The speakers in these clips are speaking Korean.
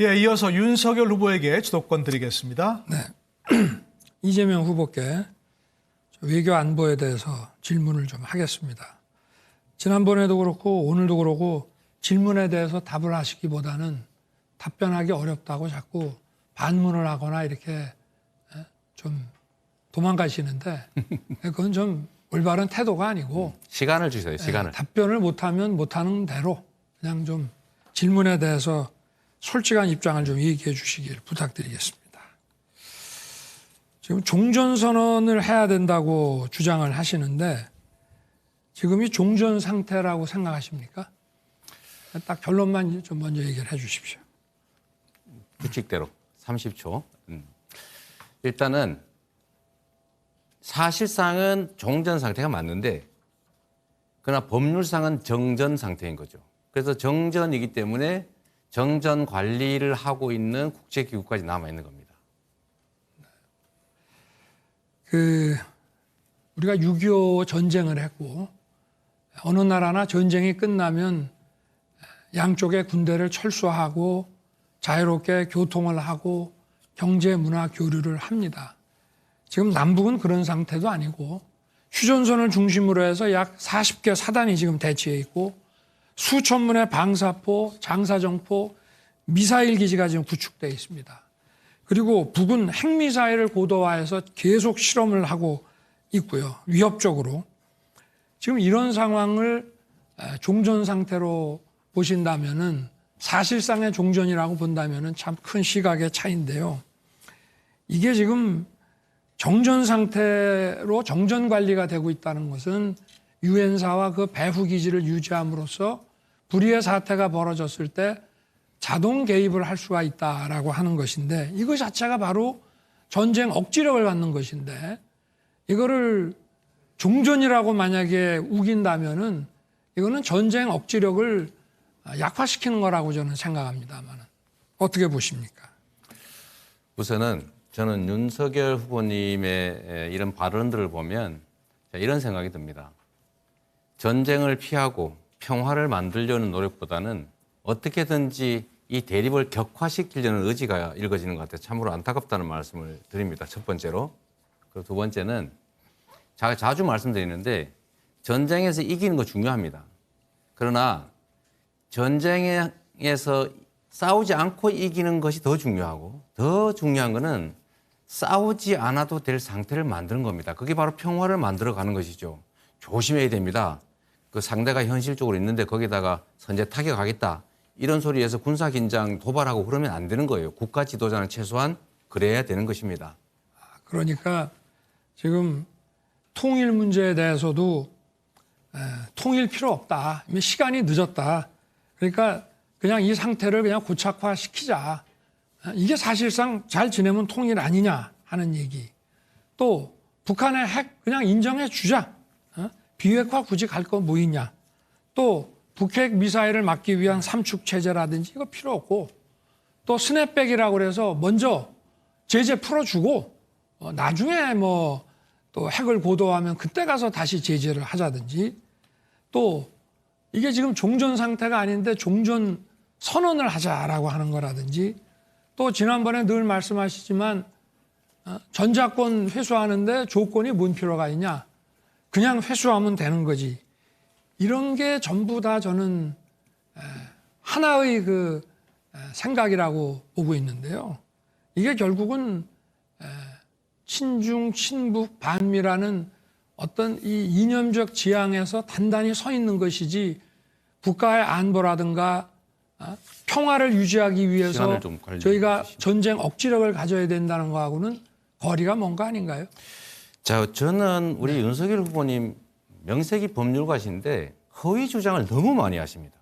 예, 이어서 윤석열 후보에게 주도권 드리겠습니다. 네. 이재명 후보께 외교 안보에 대해서 질문을 좀 하겠습니다. 지난번에도 그렇고 오늘도 그렇고 질문에 대해서 답을 하시기보다는 답변하기 어렵다고 자꾸 반문을 하거나 이렇게 좀 도망가시는데 그건 좀 올바른 태도가 아니고 시간을 주세요. 시간을. 답변을 못하면 못하는 대로 그냥 좀 질문에 대해서 솔직한 입장을 좀 얘기해 주시길 부탁드리겠습니다. 지금 종전선언을 해야 된다고 주장을 하시는데 지금 이 종전 상태라고 생각하십니까? 딱 결론만 좀 먼저 얘기를 해 주십시오. 규칙대로 30초. 일단은 사실상은 종전 상태가 맞는데 그러나 법률상은 정전 상태인 거죠. 그래서 정전이기 때문에 정전 관리를 하고 있는 국제기구까지 남아있는 겁니다. 우리가 6.25 전쟁을 했고 어느 나라나 전쟁이 끝나면 양쪽의 군대를 철수하고 자유롭게 교통을 하고 경제 문화 교류를 합니다. 지금 남북은 그런 상태도 아니고 휴전선을 중심으로 해서 약 40개 사단이 지금 대치해 있고 수천 문의 방사포, 장사정포, 미사일 기지가 지금 구축되어 있습니다. 그리고 북은 핵미사일을 고도화해서 계속 실험을 하고 있고요. 위협적으로. 지금 이런 상황을 종전 상태로 보신다면은 사실상의 종전이라고 본다면은 참 큰 시각의 차이인데요. 이게 지금 정전 상태로 정전 관리가 되고 있다는 것은 유엔사와 그 배후 기지를 유지함으로써 불의의 사태가 벌어졌을 때 자동 개입을 할 수가 있다라고 하는 것인데 이거 자체가 바로 전쟁 억지력을 갖는 것인데 이거를 종전이라고 만약에 우긴다면은 이거는 전쟁 억지력을 약화시키는 거라고 저는 생각합니다만 어떻게 보십니까? 우선은 저는 윤석열 후보님의 이런 발언들을 보면 이런 생각이 듭니다. 전쟁을 피하고 평화를 만들려는 노력보다는 어떻게든지 이 대립을 격화시키려는 의지가 읽어지는 것 같아요. 참으로 안타깝다는 말씀을 드립니다. 첫 번째로. 그리고 두 번째는 제가 자주 말씀드리는데 전쟁에서 이기는 거 중요합니다. 그러나 전쟁에서 싸우지 않고 이기는 것이 더 중요하고 더 중요한 거는 싸우지 않아도 될 상태를 만드는 겁니다. 그게 바로 평화를 만들어가는 것이죠. 조심해야 됩니다. 그 상대가 현실적으로 있는데 거기다가 선제 타격하겠다. 이런 소리에서 군사긴장 도발하고 그러면 안 되는 거예요. 국가 지도자는 최소한 그래야 되는 것입니다. 그러니까 지금 통일 문제에 대해서도 통일 필요 없다. 시간이 늦었다. 그러니까 그냥 이 상태를 그냥 고착화시키자. 이게 사실상 잘 지내면 통일 아니냐 하는 얘기. 또 북한의 핵 그냥 인정해 주자. 비핵화 굳이 갈 거 뭐 있냐. 또 북핵 미사일을 막기 위한 삼축 체제라든지 이거 필요 없고 또 스냅백이라고 그래서 먼저 제재 풀어주고 나중에 뭐 또 핵을 고도화하면 그때 가서 다시 제재를 하자든지 또 이게 지금 종전 상태가 아닌데 종전 선언을 하자라고 하는 거라든지 또 지난번에 늘 말씀하시지만 전자권 회수하는데 조건이 뭔 필요가 있냐. 그냥 회수하면 되는 거지. 이런 게 전부 다 저는 하나의 그 생각이라고 보고 있는데요. 이게 결국은 친중, 친북, 반미라는 어떤 이 이념적 지향에서 단단히 서 있는 것이지 국가의 안보라든가 평화를 유지하기 위해서 저희가 전쟁 억지력을 가져야 된다는 거하고는 거리가 먼 거 아닌가요? 자, 저는 우리 윤석열 후보님 명색이 법률가신데 허위 주장을 너무 많이 하십니다.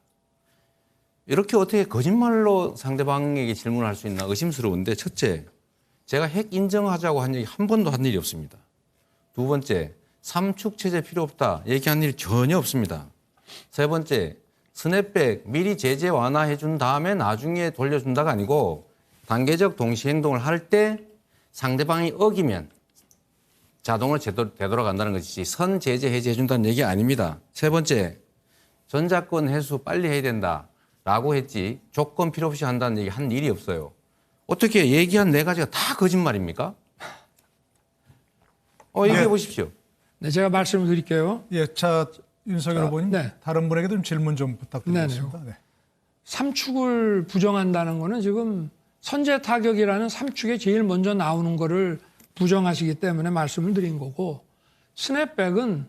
이렇게 어떻게 거짓말로 상대방에게 질문을 할 수 있나 의심스러운데 첫째, 제가 핵 인정하자고 한 얘기 한 번도 한 일이 없습니다. 두 번째, 삼축 체제 필요 없다 얘기한 일이 전혀 없습니다. 세 번째, 스냅백 미리 제재 완화해 준 다음에 나중에 돌려준다가 아니고 단계적 동시 행동을 할 때 상대방이 어기면 자동으로 되돌아간다는 것이지 선 제재 해제해 준다는 얘기 아닙니다. 세 번째, 전자권 해수 빨리 해야 된다. 라고 했지 조건 필요 없이 한다는 얘기 한 일이 없어요. 어떻게 얘기한 네 가지가 다 거짓말입니까? 얘기해 보십시오. 네, 제가 말씀을 드릴게요. 예, 자, 윤석열 후보님, 네. 다른 분에게도 좀 질문 좀 부탁드리겠습니다. 네. 삼축을 부정한다는 거는 지금 선제 타격이라는 삼축에 제일 먼저 나오는 거를 부정하시기 때문에 말씀을 드린 거고, 스냅백은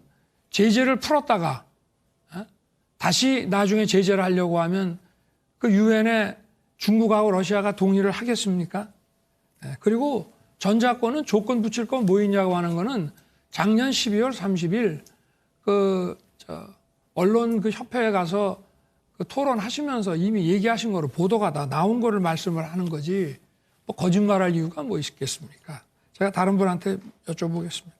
제재를 풀었다가 다시 나중에 제재를 하려고 하면 그 유엔에 중국하고 러시아가 동의를 하겠습니까? 그리고 전자권은 조건 붙일 건 뭐 있냐고 하는 거는 작년 12월 30일 언론 그 협회에 가서 그 토론하시면서 이미 얘기하신 거로 보도가 다 나온 거를 말씀을 하는 거지 뭐 거짓말할 이유가 뭐 있겠습니까? 제가 다른 분한테 여쭤보겠습니다.